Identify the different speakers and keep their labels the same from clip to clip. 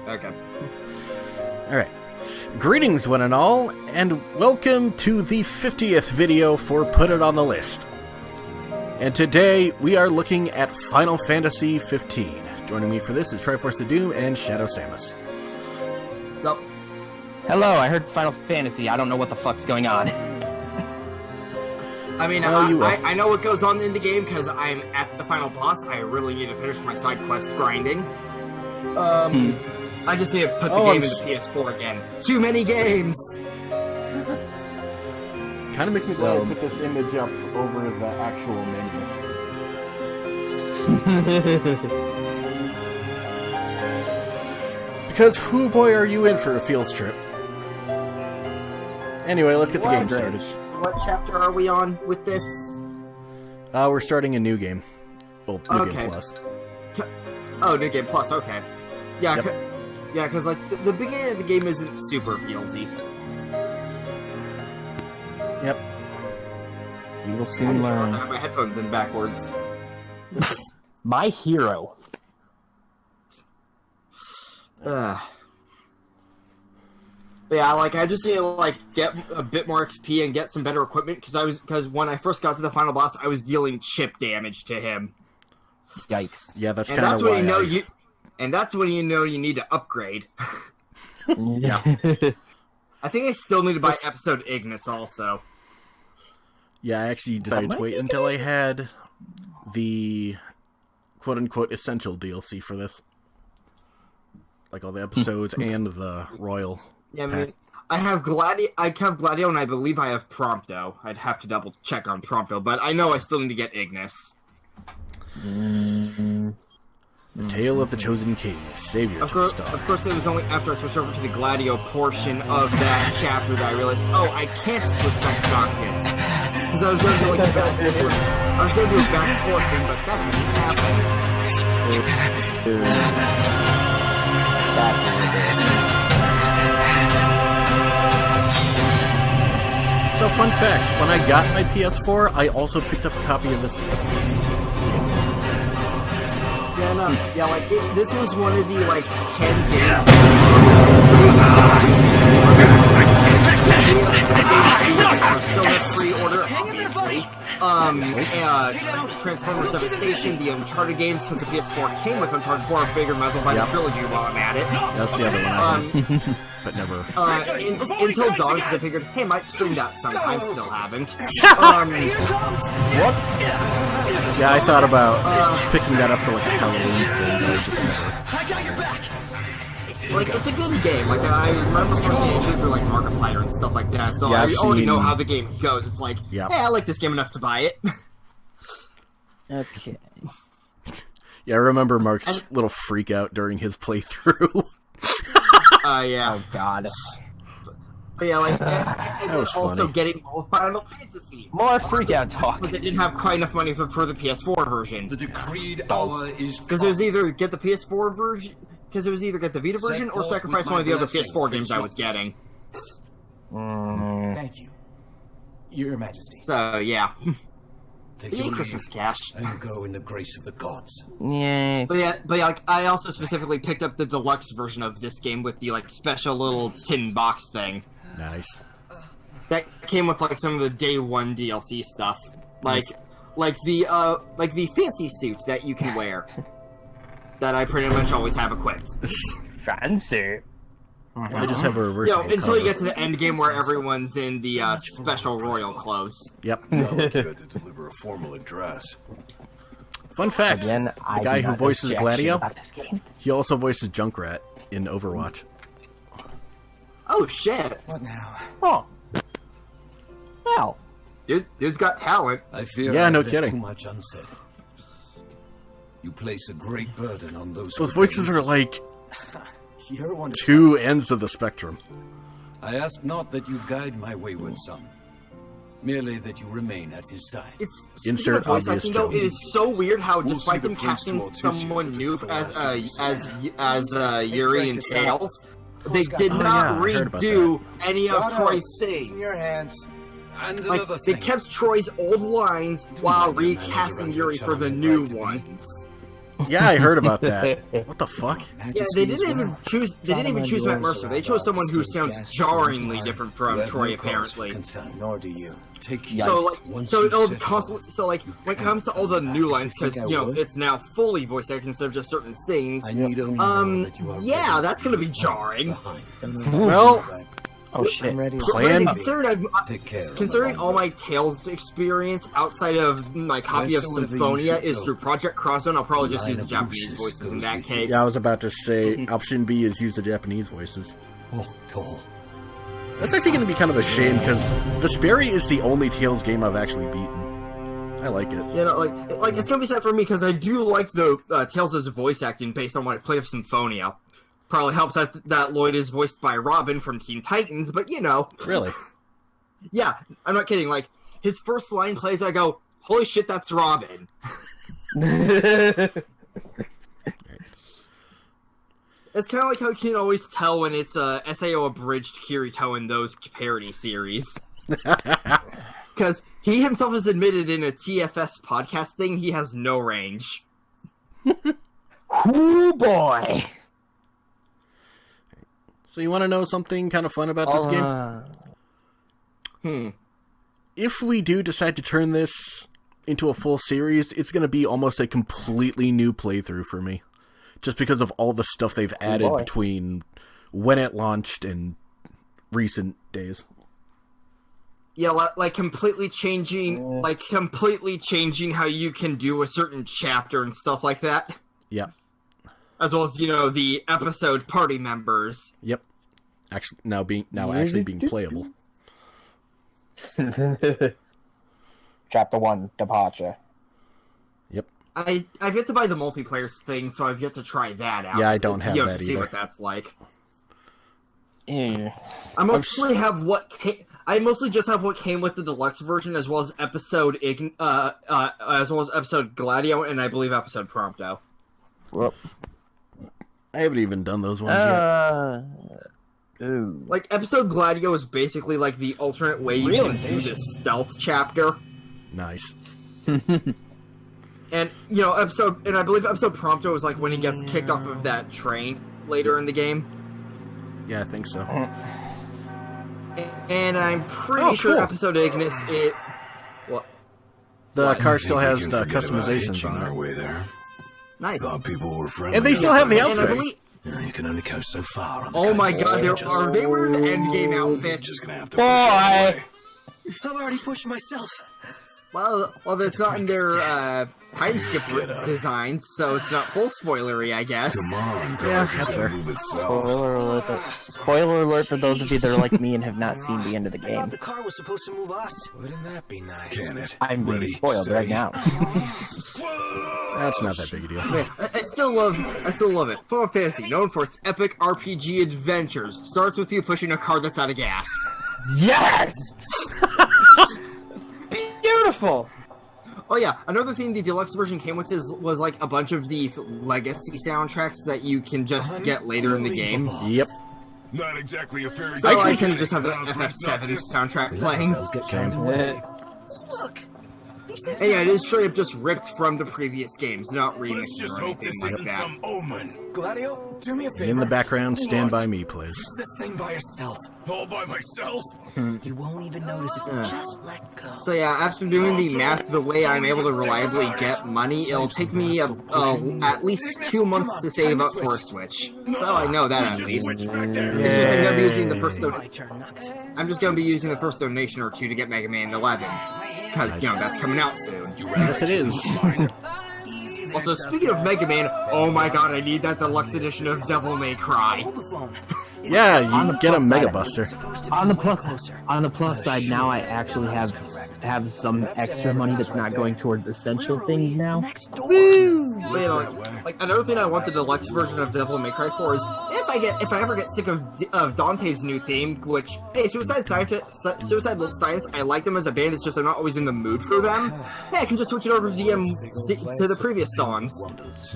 Speaker 1: Okay.
Speaker 2: Alright. Greetings, one and all, and welcome to the 50th video for Put It on the List. And today, we are looking at Final Fantasy 15. Joining me for this is Triforce the Doom and Shadow Samus.
Speaker 1: What's up?
Speaker 3: Hello, I heard Final Fantasy. I don't know what the fuck's going on.
Speaker 1: I mean, I know what goes on in the game because I'm at the final boss. I really need to finish my side quest grinding. I just need to put the game into PS4 again. Too many games!
Speaker 2: Kind of makes me glad to put this image up over the actual menu. Because who boy are you in for a field trip? Anyway, let's get the game started.
Speaker 1: What chapter are we on with this?
Speaker 2: We're starting a new game. Well, New Game Plus.
Speaker 1: Oh, New Game Plus, okay. Yeah,
Speaker 2: Yep.
Speaker 1: Yeah, because like the beginning of the game isn't super feelsy.
Speaker 3: Yep. We will
Speaker 1: I
Speaker 3: soon learn.
Speaker 1: have my headphones in backwards.
Speaker 3: My hero.
Speaker 1: Yeah, like I just need to like get a bit more XP and get some better equipment because when I first got to the final boss, I was dealing chip damage to him.
Speaker 3: Yikes.
Speaker 2: Yeah, that's
Speaker 1: And
Speaker 2: kind
Speaker 1: that's
Speaker 2: of
Speaker 1: when
Speaker 2: why
Speaker 1: you know and that's when you know you need to upgrade.
Speaker 3: Yeah.
Speaker 1: I think I still need to buy Episode Ignis also.
Speaker 2: Yeah, I actually decided to wait until I had the quote-unquote essential DLC for this. Like all the episodes and the Royal
Speaker 1: Yeah, I
Speaker 2: pack.
Speaker 1: mean, I have Gladio, and I believe I have Prompto. I'd have to double check on Prompto, but I know I still need to get Ignis.
Speaker 2: The Tale of the Chosen King, Savior
Speaker 1: Of
Speaker 2: to the
Speaker 1: course,
Speaker 2: Star.
Speaker 1: of course, it was only after I switched over to the Gladio portion of that chapter that I realized, oh, I can't switch back to Darkness. Because I was going to do like a back and forth. I was going to do a back and forth thing, but that didn't happen.
Speaker 3: That's a little bit.
Speaker 2: So, fun fact, when I got my PS4, I also picked up a copy of this.
Speaker 1: Yeah, no, yeah, like, this was one of the, like, 10 games. Persona pre-order, obviously. Transformers Devastation, the Uncharted games, because the PS4 came with Uncharted 4, I figured might as well buy the trilogy while I'm at it.
Speaker 2: That's the other one I had, but never.
Speaker 1: Until Dawn, because I figured, hey, might stream that sometime, still haven't.
Speaker 3: Whoops.
Speaker 2: Yeah, I thought about picking that up for like a Halloween thing, but I just never.
Speaker 1: Like, it's a good game. Like, I remember playing it through, like, Markiplier and stuff like that, so
Speaker 2: Yeah,
Speaker 1: I
Speaker 2: I've
Speaker 1: already know
Speaker 2: seen-
Speaker 1: how the game goes. It's like,
Speaker 2: Yeah.
Speaker 1: hey, I like this game enough to buy it.
Speaker 3: Okay.
Speaker 2: Yeah, I remember Mark's little freak out during his playthrough.
Speaker 1: Yeah.
Speaker 3: Oh god.
Speaker 1: But yeah, like, and
Speaker 2: was
Speaker 1: also
Speaker 2: funny.
Speaker 1: getting more Final Fantasy.
Speaker 3: More freakout talk.
Speaker 1: Because they didn't have quite enough money for the PS4 version.
Speaker 4: The decreed hour is
Speaker 1: Because it was either get the PS4 version, because it was either get the Vita version or sacrifice one of the other PS4 games I was getting.
Speaker 4: Thank you, Your Majesty.
Speaker 1: So, yeah.
Speaker 4: Take
Speaker 1: Yay,
Speaker 4: your
Speaker 1: Christmas
Speaker 4: leave
Speaker 1: cash.
Speaker 4: and go in the grace of the gods.
Speaker 3: Yay.
Speaker 1: But yeah, like, I also specifically picked up the deluxe version of this game with the, like, special little tin box thing.
Speaker 2: Nice.
Speaker 1: That came with, like, some of the day one DLC stuff. Like the fancy suit that you can wear. That I pretty much always have equipped.
Speaker 3: Fancy.
Speaker 2: I just have a reverse.
Speaker 1: You know, until you get to the end game where everyone's in the special royal clothes.
Speaker 2: Yep.
Speaker 4: Now here to deliver a formal address.
Speaker 2: Fun fact:
Speaker 3: Again,
Speaker 2: the
Speaker 3: I
Speaker 2: guy
Speaker 3: do
Speaker 2: who
Speaker 3: not
Speaker 2: voices
Speaker 3: know jack shit
Speaker 2: Gladio,
Speaker 3: about this game.
Speaker 2: he also voices Junkrat in Overwatch.
Speaker 1: Oh shit!
Speaker 4: What now?
Speaker 3: Oh. Well.
Speaker 1: Dude's got talent.
Speaker 4: I fear
Speaker 2: Yeah,
Speaker 4: I've
Speaker 2: no
Speaker 4: left
Speaker 2: kidding.
Speaker 4: Too much unsaid. You place a great burden on those.
Speaker 2: Those
Speaker 4: who
Speaker 2: voices
Speaker 4: obey.
Speaker 2: are like
Speaker 4: You're one to
Speaker 2: two ends of the spectrum.
Speaker 4: I ask not that you guide my wayward son, merely that you remain at his side.
Speaker 1: It's
Speaker 2: Insert
Speaker 1: voice
Speaker 2: obvious
Speaker 1: acting though.
Speaker 2: joke.
Speaker 1: It is so weird how,
Speaker 4: We'll
Speaker 1: despite
Speaker 4: see
Speaker 1: them
Speaker 4: the prince
Speaker 1: casting
Speaker 4: to Altusi
Speaker 1: someone
Speaker 4: if
Speaker 1: new
Speaker 4: it's full
Speaker 1: as Yuri and Tails, they did
Speaker 2: Oh,
Speaker 1: not
Speaker 2: yeah, I heard about
Speaker 1: redo any of
Speaker 4: Daughter,
Speaker 1: Troy's
Speaker 4: it's in
Speaker 1: scenes.
Speaker 4: your hands. And
Speaker 1: Like,
Speaker 4: another
Speaker 1: they
Speaker 4: thing.
Speaker 1: kept Troy's old lines while
Speaker 4: not manage
Speaker 1: recasting
Speaker 4: around
Speaker 1: Yuri
Speaker 4: your
Speaker 1: for the
Speaker 4: child
Speaker 1: new
Speaker 4: right to be.
Speaker 1: ones.
Speaker 2: Yeah, I heard about that. What the fuck?
Speaker 1: Yeah, they didn't even choose. They didn't even choose Matt Mercer. They chose someone who sounds jarringly different from Troy, apparently.
Speaker 4: Nor do you. Take
Speaker 1: So like, so it'll constantly. So like, when it comes to all the new lines, because it's now fully voice acted instead of just certain scenes. Yeah, that's gonna be jarring.
Speaker 2: Well,
Speaker 3: Oh shit.
Speaker 2: Plan.
Speaker 1: Considering all my Tales experience outside of my copy of Symphonia is through Project Crosszone, I'll probably just use the Japanese voices in that case.
Speaker 2: Yeah, I was about to say option B is use the Japanese voices. That's actually going to be kind of a shame because Vesperia is the only Tales game I've actually beaten. I like it.
Speaker 1: You know, like it's gonna be sad for me because I do like the Tales' voice acting based on what I played of Symphonia. Probably helps that Lloyd is voiced by Robin from Teen Titans, but you know.
Speaker 2: Really?
Speaker 1: Yeah, I'm not kidding. Like, his first line plays, I go, holy shit, that's Robin. It's kind of like how you can always tell when it's SAO abridged Kirito in those parody series. Because he himself has admitted in a TFS podcast thing he has no range.
Speaker 3: Ooh boy.
Speaker 2: So you want to know something kind of fun about this game? If we do decide to turn this into a full series, it's going to be almost a completely new playthrough for me. Just because of all the stuff they've added between when it launched and recent days.
Speaker 1: Yeah, like completely changing how you can do a certain chapter and stuff like that.
Speaker 2: Yeah.
Speaker 1: As well as, you know, the episode party members.
Speaker 2: Yep. Actually, now actually being playable.
Speaker 3: Chapter 1, Departure.
Speaker 2: Yep.
Speaker 1: I've yet to buy the multiplayer thing, so I've yet to try that out.
Speaker 2: Yeah, I don't have that
Speaker 1: to see
Speaker 2: either.
Speaker 1: what that's like.
Speaker 3: Yeah.
Speaker 1: I mostly just have what came with the deluxe version, as well as episode Gladio, and I believe episode Prompto.
Speaker 3: Well,
Speaker 2: I haven't even done those ones yet.
Speaker 3: Ooh.
Speaker 1: Like, episode Gladio is basically like the alternate way you can do this stealth chapter.
Speaker 2: Nice.
Speaker 1: And, you know, I believe episode Prompto is like when he gets kicked off of that train later in the game.
Speaker 2: Yeah, I think so.
Speaker 1: And I'm pretty sure
Speaker 2: cool.
Speaker 1: episode Ignis what?
Speaker 2: The car still has the customizations on
Speaker 5: our
Speaker 2: it.
Speaker 5: way there.
Speaker 1: Nice.
Speaker 5: Thought people were friendly.
Speaker 2: And they still have the
Speaker 1: And I
Speaker 2: outfits.
Speaker 1: believe,
Speaker 5: You can only go so far. On the
Speaker 1: oh my god,
Speaker 5: coast.
Speaker 1: are they wearing the endgame outfits?
Speaker 5: Just gonna have to
Speaker 3: Boy!
Speaker 5: push
Speaker 6: I've already pushed myself.
Speaker 1: Well, it's not in their time skip designs, so it's not full spoilery, I guess.
Speaker 5: Come on, car,
Speaker 2: Yeah,
Speaker 5: you
Speaker 2: that's
Speaker 5: gotta
Speaker 2: fair.
Speaker 5: move itself.
Speaker 3: Spoiler alert for those of you that are like me and have not seen the end of the
Speaker 6: I
Speaker 3: game.
Speaker 6: thought the car was supposed to move us.
Speaker 5: Wouldn't that be nice? Can it?
Speaker 3: I'm being
Speaker 5: Ready,
Speaker 3: spoiled right
Speaker 5: steady.
Speaker 3: now.
Speaker 2: That's not that big a deal.
Speaker 1: I still love it. Final Fantasy, known for its epic RPG adventures, starts with you pushing a car that's out of gas.
Speaker 3: Yes! Beautiful!
Speaker 1: Oh yeah, another thing the deluxe version came with was like a bunch of the legacy soundtracks that you can just get later in the game.
Speaker 2: Yep.
Speaker 5: Not exactly a fairy
Speaker 1: So
Speaker 2: Actually,
Speaker 1: I can just have the FF7 soundtrack playing.
Speaker 6: Look.
Speaker 1: And yeah, it is straight up just ripped from the previous games, not
Speaker 5: Let's
Speaker 1: remixed
Speaker 5: just
Speaker 1: or
Speaker 5: hope this
Speaker 1: anything like
Speaker 5: isn't
Speaker 1: that.
Speaker 5: some omen.
Speaker 4: Gladio, do me a favor.
Speaker 2: In the background, Stand By Me, please.
Speaker 4: Use this thing by yourself.
Speaker 5: All by myself?
Speaker 6: You won't even notice if you just let go.
Speaker 1: So yeah, after doing the math the way I'm able to reliably get money, it'll take me at least 2 months to save up for a Switch. So I know that at least. It's just I'm gonna be using the first
Speaker 6: My turn next.
Speaker 1: I'm just gonna be using the first donation or two to get Mega Man 11, because you know that's coming out soon.
Speaker 2: Yes, it is.
Speaker 1: Also, speaking of Mega Man, oh my god, I need that deluxe edition of Devil May Cry.
Speaker 6: Hold the phone.
Speaker 2: Yeah, you get a
Speaker 3: plus
Speaker 2: Mega
Speaker 3: side.
Speaker 2: Buster.
Speaker 3: On the plus side, now I actually have some extra money that's not going towards essential things now.
Speaker 6: Next door.
Speaker 1: But, you know, like another thing I want the deluxe version of Devil May Cry for is if I ever get sick of Dante's new theme, which hey, Suicide Science, I like them as a band. It's just I'm not always in the mood for them. Hey, I can just switch it over to the previous songs.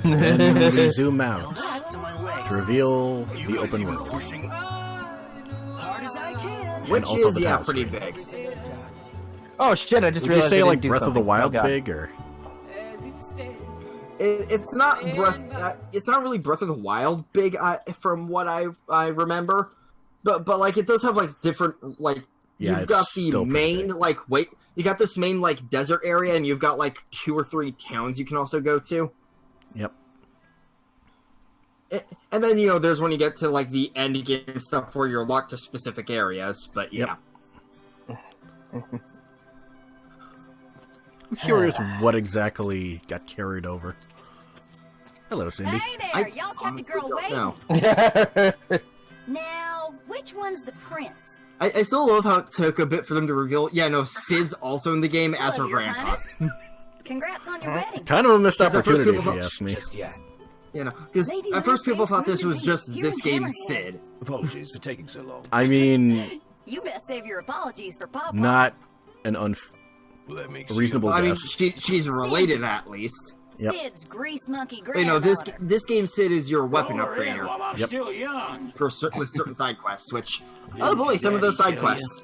Speaker 2: Then we zoom out
Speaker 6: To my legs.
Speaker 2: to reveal the open world.
Speaker 6: Hard as I can.
Speaker 1: Which
Speaker 2: also
Speaker 1: is
Speaker 2: the
Speaker 1: yeah,
Speaker 2: battle
Speaker 1: pretty
Speaker 2: screen.
Speaker 1: big.
Speaker 3: Oh shit, I just
Speaker 2: Would you
Speaker 3: realized
Speaker 2: say
Speaker 3: I
Speaker 2: like
Speaker 3: didn't do
Speaker 2: Breath of the
Speaker 3: something.
Speaker 2: Wild
Speaker 3: Oh, God.
Speaker 2: big, or
Speaker 1: It's not it's not really Breath of the Wild big, from what I remember, but like it does have like different like
Speaker 2: Yeah,
Speaker 1: you've got
Speaker 2: it's still
Speaker 1: the
Speaker 2: pretty
Speaker 1: main
Speaker 2: big.
Speaker 1: like you got this main like desert area, and you've got like 2 or 3 towns you can also go to.
Speaker 2: Yep.
Speaker 1: And then there's when you get to like the end game stuff where you're locked to specific areas. But yeah.
Speaker 2: Yep. I'm curious what exactly got carried over. Hello, Cindy.
Speaker 7: Hey there,
Speaker 1: I
Speaker 7: y'all kept a
Speaker 1: honestly
Speaker 7: girl
Speaker 1: don't
Speaker 7: waiting.
Speaker 1: know.
Speaker 7: Now, which one's the prince?
Speaker 1: I still love how it took a bit for them to reveal. Yeah, no, Sid's also in the game as her
Speaker 7: Hello, Your
Speaker 1: grandpa.
Speaker 7: Highness. Congrats on your wedding.
Speaker 2: Kind of a missed
Speaker 1: Is that first
Speaker 2: opportunity, if
Speaker 1: people
Speaker 2: you
Speaker 1: thought-
Speaker 2: ask me.
Speaker 5: Just yet.
Speaker 1: Because
Speaker 7: Lady
Speaker 1: at first people
Speaker 7: Nightmare's
Speaker 1: thought this
Speaker 7: going
Speaker 1: was
Speaker 7: to be
Speaker 1: just
Speaker 7: here
Speaker 1: this
Speaker 7: in
Speaker 1: game's
Speaker 7: Hammerhead.
Speaker 1: Sid.
Speaker 5: Apologies for taking so long.
Speaker 2: I mean,
Speaker 7: You best save your apologies for Papa.
Speaker 2: not an
Speaker 5: Well, that makes
Speaker 2: reasonable
Speaker 1: I mean,
Speaker 2: guess.
Speaker 1: she's related at least.
Speaker 2: Yep.
Speaker 7: Sid's grease monkey
Speaker 1: But, this
Speaker 7: granddaughter.
Speaker 1: game Sid is your weapon upgrader
Speaker 5: While I'm
Speaker 2: Yep.
Speaker 5: still young.
Speaker 1: for with certain side quests. Which, oh boy, some of those side quests.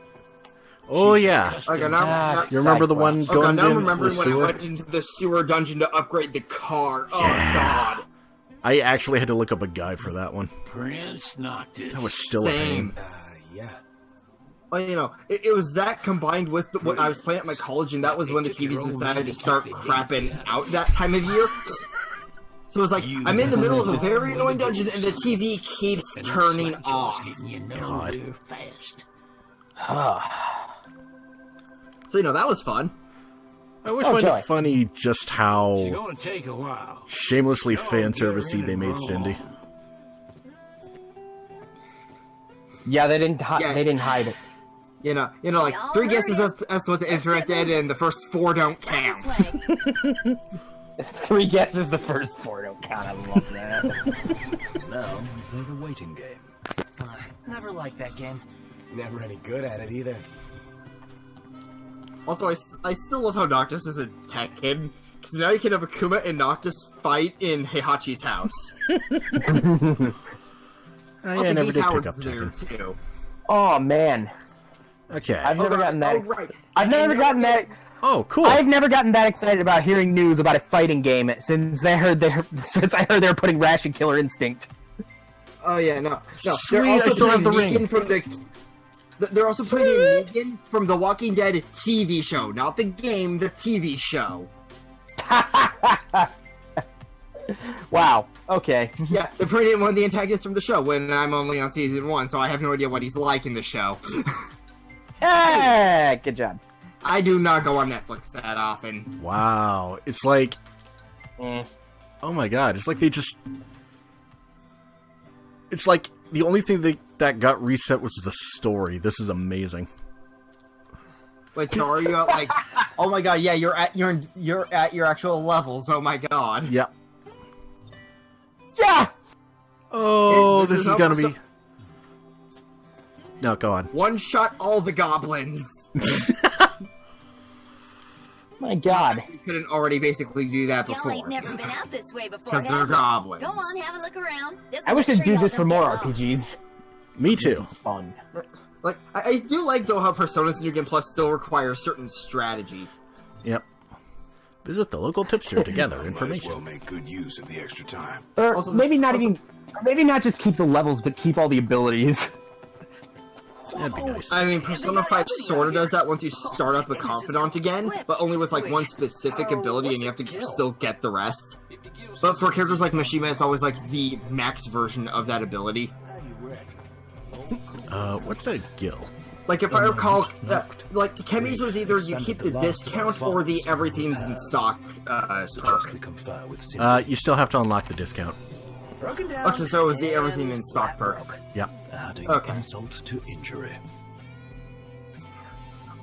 Speaker 2: Oh, yeah.
Speaker 1: Okay, now,
Speaker 2: You remember the one
Speaker 1: okay,
Speaker 2: going
Speaker 1: now I'm
Speaker 2: into the
Speaker 1: remembering when I
Speaker 2: sewer?
Speaker 1: went into the sewer dungeon to upgrade the car. Oh god,
Speaker 2: I actually had to look up a guide for that one.
Speaker 5: Prince Noctis.
Speaker 2: That was still a
Speaker 1: same.
Speaker 2: pain.
Speaker 5: Yeah.
Speaker 1: Well, it was that combined with what I was playing at my college, and that was when the TVs decided to start crapping out that time of year. So it's like, I'm in the middle of a very annoying dungeon, and the TV keeps turning off.
Speaker 2: God.
Speaker 1: So, that was fun.
Speaker 2: I always
Speaker 3: Oh,
Speaker 2: find
Speaker 3: joy.
Speaker 2: it funny just how
Speaker 5: Gonna take a while.
Speaker 2: shamelessly fan servicey they made Cindy.
Speaker 3: Yeah, they didn't.
Speaker 1: Yeah.
Speaker 3: They didn't hide it.
Speaker 1: Like
Speaker 7: Y'all
Speaker 1: 3
Speaker 7: heard
Speaker 1: guesses
Speaker 7: it.
Speaker 1: as to what the internet did, and the first 4 don't count.
Speaker 7: This way.
Speaker 3: 3 guesses the first 4 don't count. I love that.
Speaker 5: Now, we play the waiting game.
Speaker 6: Never liked that game.
Speaker 5: Never any good at it either.
Speaker 1: Also, I still love how Noctis is a tech kid, because now you can have Akuma and Noctis fight in Heihachi's house.
Speaker 2: I
Speaker 1: Also,
Speaker 2: never
Speaker 1: Geese
Speaker 2: did pick
Speaker 1: Howard's
Speaker 2: up
Speaker 1: there,
Speaker 2: Tekken.
Speaker 1: too.
Speaker 3: Oh man,
Speaker 2: Okay.
Speaker 3: I've never gotten that.
Speaker 1: right.
Speaker 3: I've never gotten that.
Speaker 2: Oh, cool.
Speaker 3: I've never gotten that excited about hearing news about a fighting game since I heard they were putting Rash and Killer Instinct.
Speaker 1: Oh yeah, no.
Speaker 2: Sweet,
Speaker 1: They're also
Speaker 2: I still have the
Speaker 1: putting
Speaker 2: ring.
Speaker 1: Negan from they're also putting Negan from the Walking Dead TV show, not the game, the TV show.
Speaker 3: Wow. Okay.
Speaker 1: Yeah, they're putting in one of the antagonists from the show when I'm only on season 1, so I have no idea what he's like in the show.
Speaker 3: Hey, good job.
Speaker 1: I do not go on Netflix that often.
Speaker 2: Wow. It's like, oh my god, it's like they just... It's like the only thing that got reset was the story. This is amazing.
Speaker 1: Wait, so are you at like? Oh my god, yeah, you're at your actual levels. Oh my god.
Speaker 2: Yeah.
Speaker 3: Yeah.
Speaker 2: Oh,
Speaker 1: This
Speaker 2: this
Speaker 1: is
Speaker 2: is gonna
Speaker 1: over-
Speaker 2: be... No, go on.
Speaker 1: One shot all the goblins.
Speaker 3: My God.
Speaker 1: You couldn't already basically do that
Speaker 7: Y'all
Speaker 1: before.
Speaker 7: ain't never been out this way before,
Speaker 1: Because they're
Speaker 7: have ya?
Speaker 1: goblins.
Speaker 7: Go on, have a look around. This
Speaker 3: I wish
Speaker 7: will
Speaker 3: they'd
Speaker 7: make
Speaker 3: do
Speaker 7: sure
Speaker 3: this
Speaker 7: y'all
Speaker 3: for
Speaker 7: don't
Speaker 3: more
Speaker 7: get lost.
Speaker 3: RPGs.
Speaker 2: Me too.
Speaker 3: Fun.
Speaker 1: Like, I do like though how Persona's New Game Plus still requires certain strategy.
Speaker 2: Yep. Visit the local tipster to gather
Speaker 5: Might as
Speaker 2: information.
Speaker 5: well make good use of the extra time.
Speaker 3: Or
Speaker 1: Also-
Speaker 3: maybe not
Speaker 1: also-
Speaker 3: even. Maybe not just keep the levels, but keep all the abilities.
Speaker 2: That'd be nice.
Speaker 1: I mean, Persona 5 sorta does that once you start up a Confidant again, but only with like one specific ability, and you have to still get the rest. But for characters like Mishima, it's always like the max version of that ability.
Speaker 2: What's a gill?
Speaker 1: Like if I recall, like Kemi's was either you keep the discount or the everything's in stock perk.
Speaker 5: Justly confer with Cindy.
Speaker 2: You still have to unlock the discount.
Speaker 6: Broken down.
Speaker 1: Okay, so it was the everything in stock perk.
Speaker 2: Yep.
Speaker 5: Adding
Speaker 1: okay.
Speaker 5: insult to injury.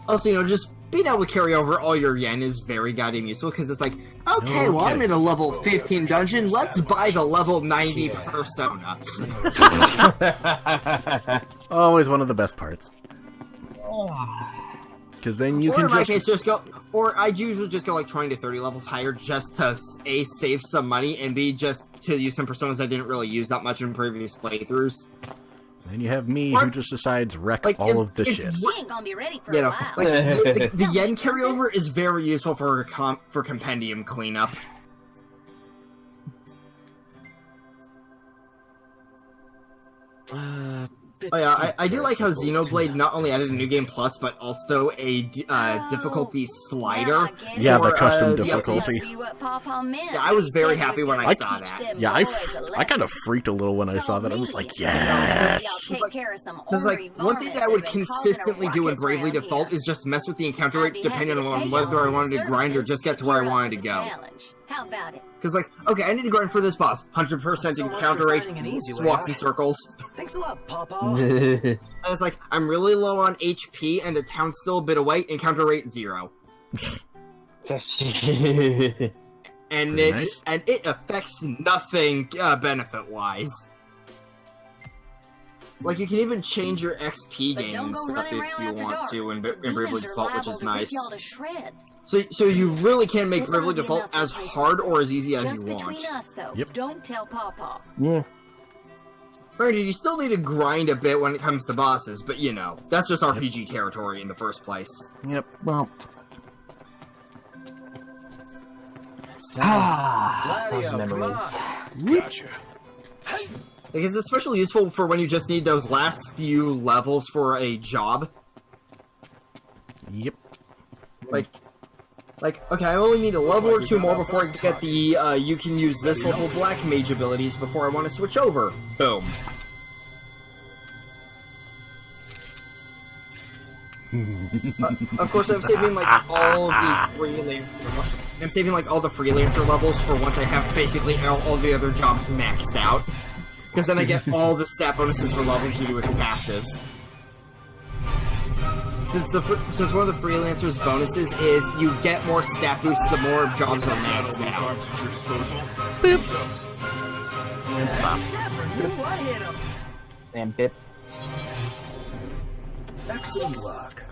Speaker 1: Also, just being able to carry over all your yen is very goddamn useful, because it's like, okay,
Speaker 2: No
Speaker 1: well, I'm
Speaker 2: kidding.
Speaker 1: in a level 15 dungeon, let's buy the level 90 Persona.
Speaker 2: Always one of the best parts. Because then you
Speaker 1: Or
Speaker 2: can
Speaker 1: in my
Speaker 2: just...
Speaker 1: case, just go, or I usually just go like 20 to 30 levels higher just to A, save some money, and B, just to use some personas I didn't really use that much in previous playthroughs.
Speaker 2: Then you have me
Speaker 1: Or-
Speaker 2: who just decides wreck
Speaker 1: Like,
Speaker 2: all of the
Speaker 1: if-
Speaker 2: shit.
Speaker 7: She ain't gonna be ready for
Speaker 1: You
Speaker 7: a
Speaker 1: know,
Speaker 7: while.
Speaker 1: like, the yen carryover is very useful for compendium cleanup. Oh yeah, I do like how Xenoblade not only added a new game plus, but also a difficulty slider.
Speaker 2: Yeah, the
Speaker 1: for,
Speaker 2: custom
Speaker 1: the
Speaker 2: difficulty.
Speaker 7: See what Pawpaw meant.
Speaker 1: Yeah, I was very happy when I
Speaker 7: Teach
Speaker 1: saw that.
Speaker 7: them
Speaker 2: Yeah,
Speaker 7: boys a
Speaker 2: I kind of
Speaker 7: lesson.
Speaker 2: freaked a little when I saw that. I was like, yes!
Speaker 7: Y'all take care of some
Speaker 1: Because, like,
Speaker 7: ornery
Speaker 1: one thing that I would
Speaker 7: varmints that have been
Speaker 1: consistently
Speaker 7: causing a
Speaker 1: do in
Speaker 7: ruckus
Speaker 1: Bravely
Speaker 7: around
Speaker 1: Default
Speaker 7: here.
Speaker 1: is just mess with the encounter
Speaker 7: I'd
Speaker 1: rate
Speaker 7: be
Speaker 1: depending
Speaker 7: happy to
Speaker 1: on
Speaker 7: pay
Speaker 1: whether
Speaker 7: y'all
Speaker 1: I wanted to
Speaker 7: for
Speaker 1: grind or
Speaker 7: services
Speaker 1: just get to
Speaker 7: if
Speaker 1: where I
Speaker 7: you're up
Speaker 1: wanted to
Speaker 7: for the
Speaker 1: go.
Speaker 7: challenge. How about it?
Speaker 1: Because, like, okay, I need to grind for this boss. 100%
Speaker 6: So much
Speaker 1: encounter
Speaker 6: for
Speaker 1: rate,
Speaker 6: finding an easy
Speaker 1: just
Speaker 6: way
Speaker 1: walks
Speaker 6: out.
Speaker 1: in circles.
Speaker 6: Thanks a lot, Pawpaw.
Speaker 1: And it's like, I'm really low on HP and the town's still a bit away, encounter rate 0. And
Speaker 2: Pretty
Speaker 1: it
Speaker 2: nice.
Speaker 1: and it affects nothing benefit-wise. Like, you can even change your XP
Speaker 7: But don't
Speaker 1: gains
Speaker 7: go
Speaker 1: stuff
Speaker 7: running
Speaker 1: if
Speaker 7: around
Speaker 1: you
Speaker 7: after
Speaker 1: want
Speaker 7: dark.
Speaker 1: to in
Speaker 7: The
Speaker 1: Bravely
Speaker 7: demons are
Speaker 1: Default, which
Speaker 7: liable
Speaker 1: is
Speaker 7: to rip
Speaker 1: nice.
Speaker 7: y'all to shreds.
Speaker 1: So you really can make
Speaker 7: This
Speaker 1: Bravely
Speaker 7: ought to be
Speaker 1: Default
Speaker 7: enough for
Speaker 1: as
Speaker 7: places.
Speaker 1: hard or as easy as
Speaker 7: Just
Speaker 1: you
Speaker 7: between
Speaker 1: want.
Speaker 7: us, though.
Speaker 2: Yep.
Speaker 7: Don't tell Pawpaw.
Speaker 3: Yeah.
Speaker 1: Granted, you still need to grind a bit when it comes to bosses, but you know, that's just RPG territory in the first place.
Speaker 2: Yep.
Speaker 3: Well.
Speaker 6: It's
Speaker 3: Those
Speaker 6: Gladio, come
Speaker 3: memories.
Speaker 5: Gotcha.
Speaker 1: Like, it's especially useful for when you just need those last few levels for a job.
Speaker 2: Yep.
Speaker 1: Like, okay, I only need a level or two more before I get the, you can use this level black mage abilities before I want to switch over. Boom. Of course, I'm saving, like, all the freelancer... I'm saving, like, all the freelancer levels for once I have basically all the other jobs maxed out. Because then I get all the stat bonuses for levels due to its passive. Since one of the freelancers' bonuses is you get more stat boosts the more jobs are maxed out.
Speaker 5: Arms at your disposal.
Speaker 3: And Bip.
Speaker 5: Excellent luck.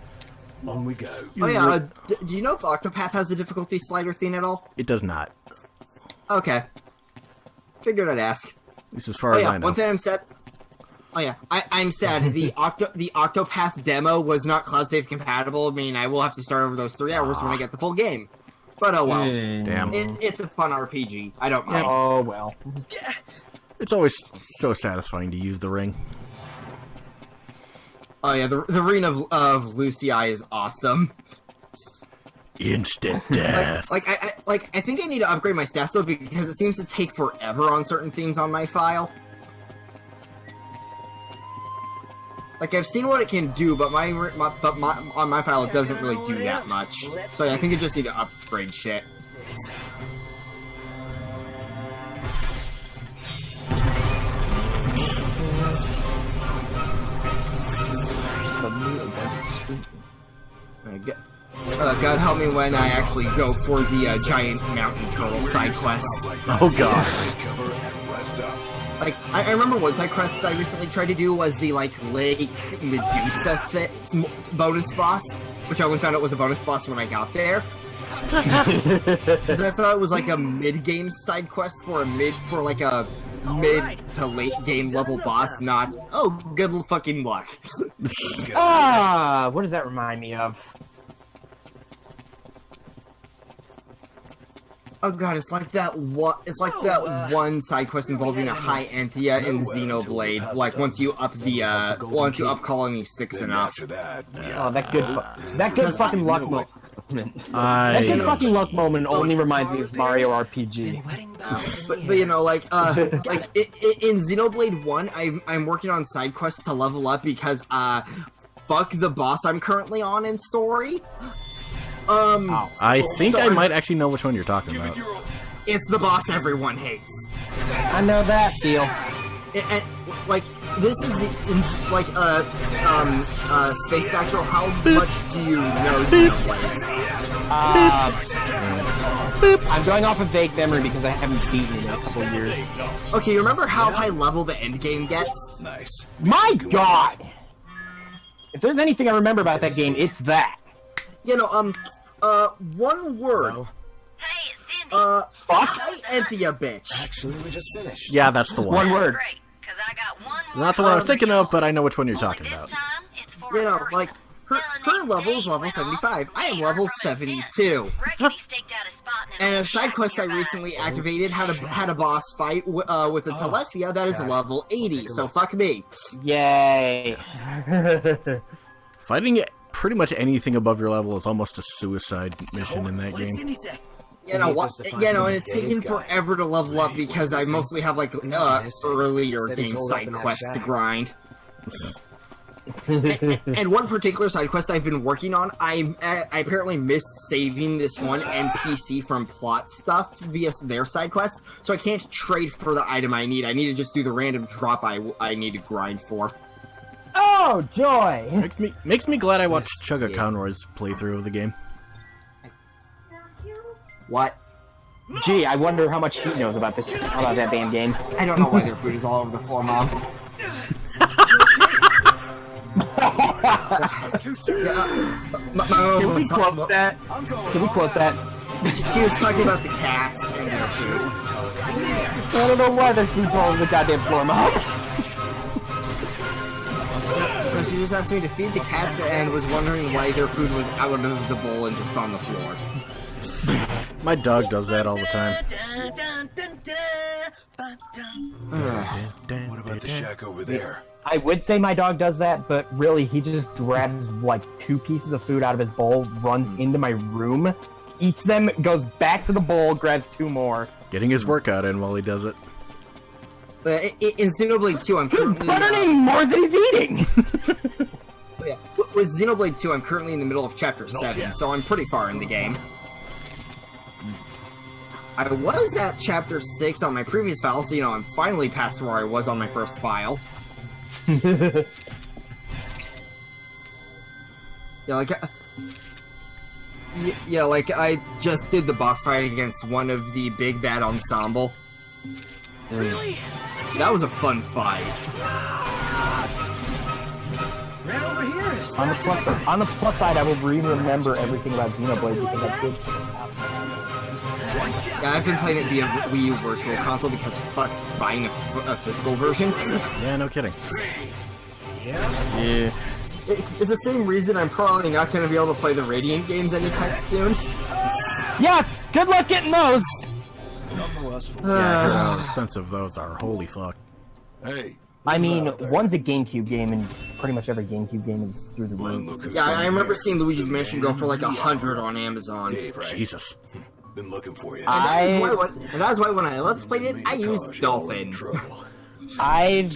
Speaker 5: On we go.
Speaker 1: Oh yeah, do you know if Octopath has a difficulty slider thing at all?
Speaker 2: It does not.
Speaker 1: Okay. Figured I'd ask.
Speaker 2: At least as far
Speaker 1: Oh
Speaker 2: as
Speaker 1: yeah,
Speaker 2: I know.
Speaker 1: one thing I'm sad. Oh yeah, I'm sad. The Octopath demo was not cloud save compatible. I mean, I will have to start over those 3 hours when I get the full game. But oh well.
Speaker 2: Damn.
Speaker 1: It's a fun RPG. I don't mind.
Speaker 3: Oh well.
Speaker 2: It's always so satisfying to use the ring.
Speaker 1: Oh yeah, the Ring of Lucii is awesome.
Speaker 2: Instant death.
Speaker 1: I think I need to upgrade my stats though because it seems to take forever on certain things on my file. Like, I've seen what it can do, but on my file it doesn't really do that much. So yeah, I think I just need to upgrade shit.
Speaker 3: Suddenly against street.
Speaker 1: God help me when I actually go for the giant mountain turtle side quest.
Speaker 2: Oh god.
Speaker 5: Cover and rest up.
Speaker 1: Like, I remember one side quest I recently tried to do was the, like, Lake Medusa bonus boss, which I only found out was a bonus boss when I got there. Because I thought it was like a mid-game side quest for a mid to late game level boss, not, oh, good fucking luck.
Speaker 3: What does that remind me of?
Speaker 1: Oh god, it's like that one side quest involving a high Antia in Xenoblade. Like once you up Colony 6
Speaker 5: Then
Speaker 1: but
Speaker 5: after that,
Speaker 3: Oh, that good fucking luck moment. That good
Speaker 2: I
Speaker 3: fucking luck moment only reminds me of Mario RPG.
Speaker 1: you know, like in Xenoblade 1, I'm working on side quests to level up because fuck the boss I'm currently on in story.
Speaker 2: I think I might actually know which one you're talking about.
Speaker 1: It's the boss everyone hates.
Speaker 3: I know that deal.
Speaker 1: And like this is like Space Doctor. How much do you know Xenoblade?
Speaker 3: I'm going off of vague memory because I haven't beaten it in a couple years.
Speaker 1: Okay, you remember how high level the end game gets?
Speaker 5: nice.
Speaker 3: My God! If there's anything I remember about that game, it's that.
Speaker 1: You know, one word.
Speaker 7: Hey, it's Cindy.
Speaker 3: Fuck.
Speaker 1: High Antia, bitch.
Speaker 6: Actually, we just finished.
Speaker 2: Yeah, that's the one.
Speaker 3: One word.
Speaker 7: Great, because I got one more
Speaker 2: Not the one I was
Speaker 7: for
Speaker 2: thinking
Speaker 7: you.
Speaker 2: of, but I know which one you're
Speaker 7: Only
Speaker 2: talking
Speaker 7: this
Speaker 2: about.
Speaker 7: time, it's for
Speaker 1: You
Speaker 7: a
Speaker 1: know,
Speaker 7: person.
Speaker 1: like her level is level 75. I am level 72. And a side quest I recently activated had a boss fight with a Telethia that is level 80. So fuck me.
Speaker 3: Yay!
Speaker 2: Fighting pretty much anything above your level is almost a suicide mission in that game.
Speaker 1: You know what? And it's taken forever to level up because I mostly have like earlier game side quests to grind. And one particular side quest I've been working on, I apparently missed saving this one NPC from plot stuff via their side quest, so I can't trade for the item I need. I need to just do the random drop I need to grind for.
Speaker 3: Oh, joy!
Speaker 2: Makes me glad I watched Chugga Conroy's playthrough of the game.
Speaker 1: What?
Speaker 3: Gee, I wonder how much he knows about that damn game.
Speaker 1: I don't know why their food is all over the floor, Mom.
Speaker 3: Can we quote that? Can we quote that?
Speaker 1: She was talking about the cats and their food.
Speaker 3: I don't know why their food's all over the goddamn floor, Mom.
Speaker 1: So she just asked me to feed the cats and was wondering why their food was out of the bowl and just on the floor.
Speaker 2: My dog does that all the time.
Speaker 5: What about the shack over there?
Speaker 3: I would say my dog does that, but really, he just grabs like 2 pieces of food out of his bowl, runs into my room, eats them, goes back to the bowl, grabs 2 more.
Speaker 2: Getting his workout in while he does it.
Speaker 1: But in Xenoblade 2, I'm
Speaker 3: He's
Speaker 1: currently...
Speaker 3: buttering more than he's eating!
Speaker 1: Yeah. With Xenoblade 2, I'm currently in the middle of Chapter 7, so I'm pretty far in the game. I was at Chapter 6 on my previous file, so, I'm finally past where I was on my first file. Like I just did the boss fight against one of the big bad ensemble. Really? That was a fun fight.
Speaker 6: Right over here.
Speaker 3: On the plus side, I will remember everything about Xenoblade because I did.
Speaker 1: Yeah, I've been playing it via Wii U Virtual Console because fuck buying a physical version.
Speaker 2: Yeah, no kidding.
Speaker 1: Yeah. It's the same reason I'm probably not going to be able to play the Radiant games anytime soon.
Speaker 3: Yeah, good luck getting those!
Speaker 2: Yeah, I heard how expensive those are. Holy fuck.
Speaker 4: Hey.
Speaker 3: I mean, one's a GameCube game, and pretty much every GameCube game is through the roof.
Speaker 1: Yeah, I remember seeing Luigi's Mansion go for like 100 on Amazon.
Speaker 2: Jesus.
Speaker 5: Been looking for you.
Speaker 1: And that's why when I Let's Played it, I used Dolphin.
Speaker 3: I've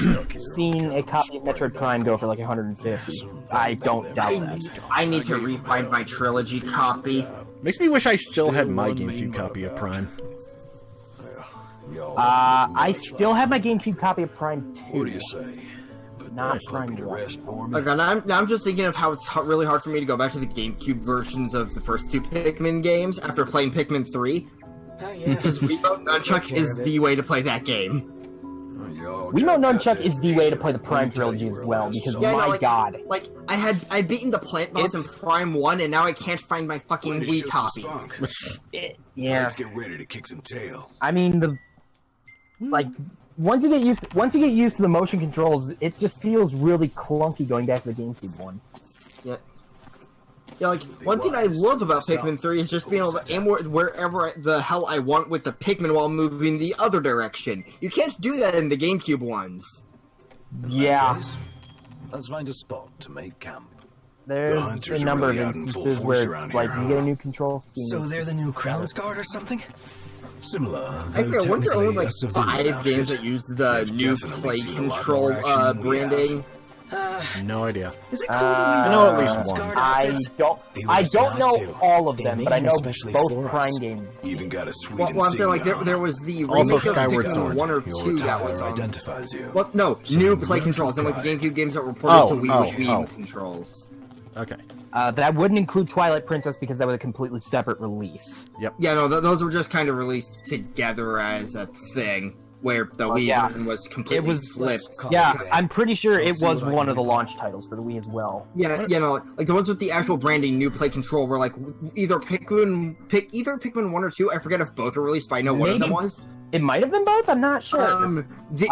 Speaker 3: seen a copy of Metroid Prime go for like 150. I don't doubt that.
Speaker 1: I need to re-find my trilogy copy.
Speaker 2: Makes me wish I still had my GameCube copy of Prime.
Speaker 3: I still have my GameCube copy of Prime 2.
Speaker 4: What do you say?
Speaker 3: Not Prime 1.
Speaker 1: Look, now I'm just thinking of how it's really hard for me to go back to the GameCube versions of the first 2 Pikmin games after playing Pikmin 3. Because Wiimote Nunchuck is the way to play that game.
Speaker 3: Wiimote Nunchuck is the way to play the Prime trilogy as well, because god.
Speaker 1: Like, I'd beaten the plant boss in Prime 1, and now I can't find my fucking Wii copy.
Speaker 3: Yeah.
Speaker 5: Let's get ready to kick some tail.
Speaker 3: I mean, once you get used to the motion controls, it just feels really clunky going back to the GameCube one.
Speaker 1: Yeah. Yeah, like, one thing I love about Pikmin 3 is just being able to aim wherever the hell I want with the Pikmin while moving the other direction. You can't do that in the GameCube ones.
Speaker 3: Yeah.
Speaker 4: Let's find a spot to make camp.
Speaker 3: There's a number of instances where it's like you get a new control scheme.
Speaker 6: So they're the new Crown's Guard or something?
Speaker 5: Similar.
Speaker 1: I forget, weren't there only like 5 games that used the new play control branding?
Speaker 2: No idea.
Speaker 6: Is it cool that
Speaker 2: I
Speaker 6: we
Speaker 2: know at least one.
Speaker 3: I don't know all of them, but I know both Prime games.
Speaker 5: Even got a sweet
Speaker 1: Well, I'm saying, like, there was the
Speaker 2: Also
Speaker 1: remake of
Speaker 2: Skyward
Speaker 1: Pikmin
Speaker 2: Sword.
Speaker 1: 1 or 2 that was on.
Speaker 5: identifies you.
Speaker 1: Well, no, new play controls, and like the GameCube games that were ported to Wii with Wii controls.
Speaker 2: Okay.
Speaker 3: That wouldn't include Twilight Princess because that was a completely separate release.
Speaker 2: Yep.
Speaker 1: Yeah, no, those were just kind of released together as a thing, where the Wii version was completely flipped.
Speaker 3: Yeah, I'm pretty sure it was one of the launch titles for the Wii as well.
Speaker 1: Yeah, like the ones with the actual branding, new play control, were like either Pikmin 1 or 2. I forget if both were released, but I know one of them was.
Speaker 3: It might have been both. I'm not sure.
Speaker 1: The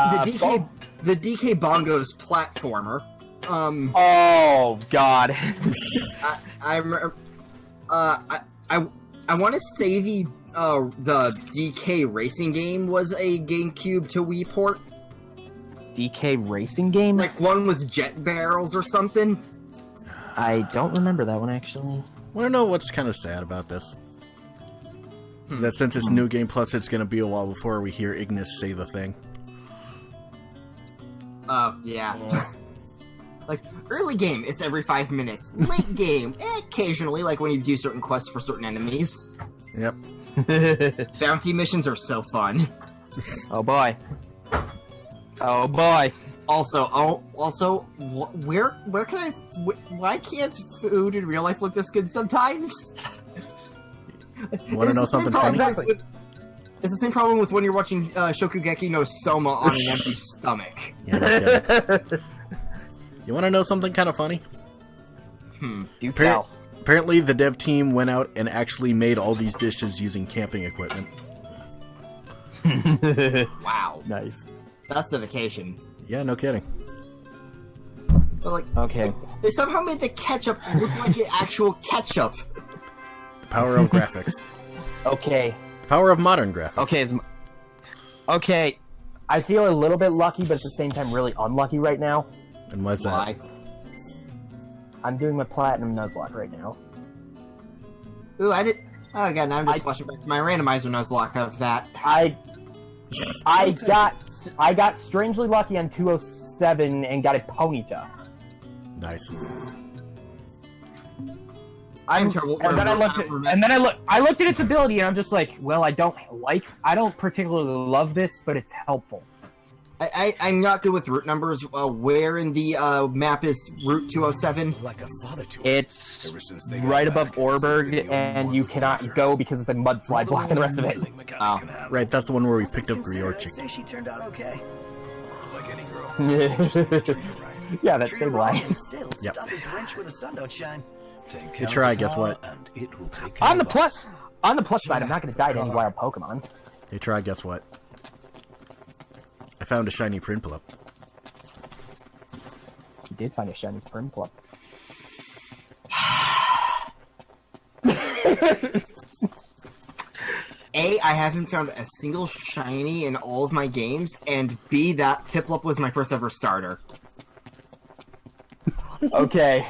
Speaker 1: DK Bongos platformer.
Speaker 3: Oh God.
Speaker 1: I remember. I want to say the DK racing game was a GameCube to Wii port,
Speaker 3: DK racing game?
Speaker 1: like one with jet barrels or something.
Speaker 3: I don't remember that one actually.
Speaker 2: Want to know what's kind of sad about this? That since it's New Game Plus, it's going to be a while before we hear Ignis say the thing.
Speaker 1: Yeah. Like, early game, it's every 5 minutes. Late game, occasionally, like when you do certain quests for certain enemies.
Speaker 2: Yep.
Speaker 1: Bounty missions are so fun.
Speaker 3: Oh boy. Oh boy.
Speaker 1: Also, where can I? Why can't food in real life look this good sometimes?
Speaker 2: Want to know something funny?
Speaker 3: Exactly.
Speaker 1: It's the same problem with when you're watching Shokugeki no Soma on an empty stomach.
Speaker 2: Yeah, no kidding. You want to know something kind of funny?
Speaker 3: Do tell.
Speaker 2: Apparently, the dev team went out and actually made all these dishes using camping equipment.
Speaker 1: Wow,
Speaker 3: Nice.
Speaker 1: that's dedication.
Speaker 2: Yeah, no kidding.
Speaker 1: But like,
Speaker 3: Okay.
Speaker 1: they somehow made the ketchup look like the actual ketchup.
Speaker 2: The power of graphics.
Speaker 3: Okay.
Speaker 2: The power of modern graphics.
Speaker 3: Okay. Okay. I feel a little bit lucky, but at the same time really unlucky right now.
Speaker 2: And why's that?
Speaker 1: Why?
Speaker 3: I'm doing my Platinum Nuzlocke right now.
Speaker 1: Ooh, I did. Oh god, now I'm just flashing back to my randomizer Nuzlocke of that.
Speaker 3: I got strangely lucky on 207 and got a Ponyta.
Speaker 2: Nice.
Speaker 1: I'm terrible.
Speaker 3: And then I looked at its ability and I'm just like, well, I don't particularly love this, but it's helpful.
Speaker 1: I'm not good with route numbers. Where in the map is Route 207?
Speaker 6: Like a father to
Speaker 3: It's right above Orberg, and you cannot go because it's a mudslide blocking the rest of it.
Speaker 1: Oh.
Speaker 2: Right, that's the one where we picked up Griorchik.
Speaker 6: Say she turned out okay. Like any girl.
Speaker 3: Yeah, that same line.
Speaker 2: Yep.
Speaker 6: Stuff is wrench where the sun don't shine.
Speaker 5: Take
Speaker 2: You try, guess what?
Speaker 5: And it will take
Speaker 3: On the plus side, I'm not going to die to any wild Pokemon.
Speaker 2: Hey, try, guess what? I found a shiny Prinplup.
Speaker 3: You did find a shiny Prinplup.
Speaker 1: A, I haven't found a single shiny in all of my games, and B, that Piplup was my first ever starter.
Speaker 3: Okay.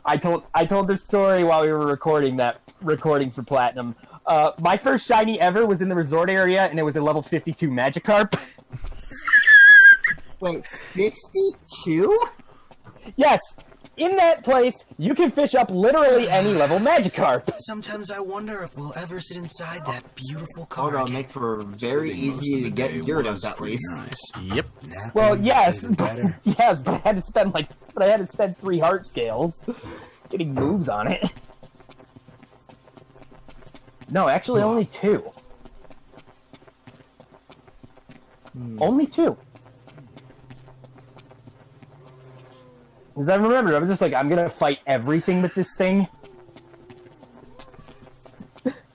Speaker 3: I told this story while we were recording for Platinum. My first shiny ever was in the resort area, and it was a level 52 Magikarp.
Speaker 1: Wait, 52?
Speaker 3: Yes, in that place, you can fish up literally any level Magikarp.
Speaker 6: Sometimes I wonder if we'll ever sit inside that beautiful car.
Speaker 1: Hold on, make for very easy to get Gyarados at least.
Speaker 2: Yep.
Speaker 3: Well, yes, but I had to spend 3 heart scales getting moves on it. No, actually, only 2. Only 2. Because I remember, I was just like, I'm gonna fight everything with this thing.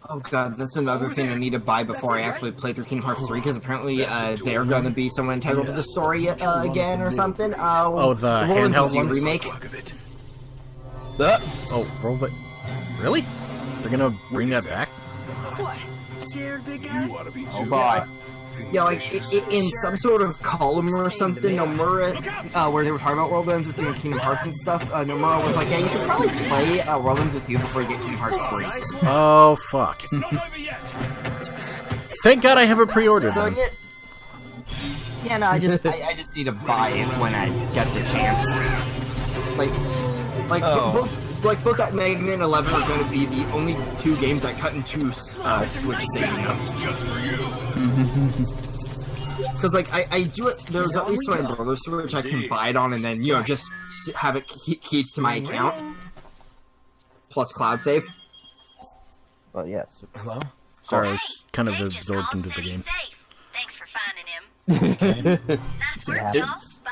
Speaker 1: Oh god, that's another thing I need to buy before I actually play through Kingdom Hearts 3, because apparently they're gonna be somewhat integral to the story again or something.
Speaker 2: Oh, the handheld ones?
Speaker 1: remake.
Speaker 2: Oh, Robot. Really? They're gonna bring that back?
Speaker 6: What? Scared, big guy?
Speaker 3: Oh boy.
Speaker 1: Yeah, like in some sort of column or something, Nomura, where they were talking about World Ends with you and Kingdom Hearts and stuff, Nomura was like, yeah, you should probably play World Ends with you before you get Kingdom Hearts 3.
Speaker 2: Oh, fuck. Thank God I haven't pre-ordered
Speaker 1: So
Speaker 2: them.
Speaker 1: yeah, no, I just need to buy it when I get the chance. Both that Mega Man 11 are going to be the only 2 games that cut into Switch saves. Because I do it. There's at least my brother's Switch I can buy it on, and then just have it keyed to my account plus cloud save.
Speaker 3: Well, yes.
Speaker 6: Hello?
Speaker 2: Sorry, I was kind of absorbed into the game.
Speaker 7: Thanks for finding him.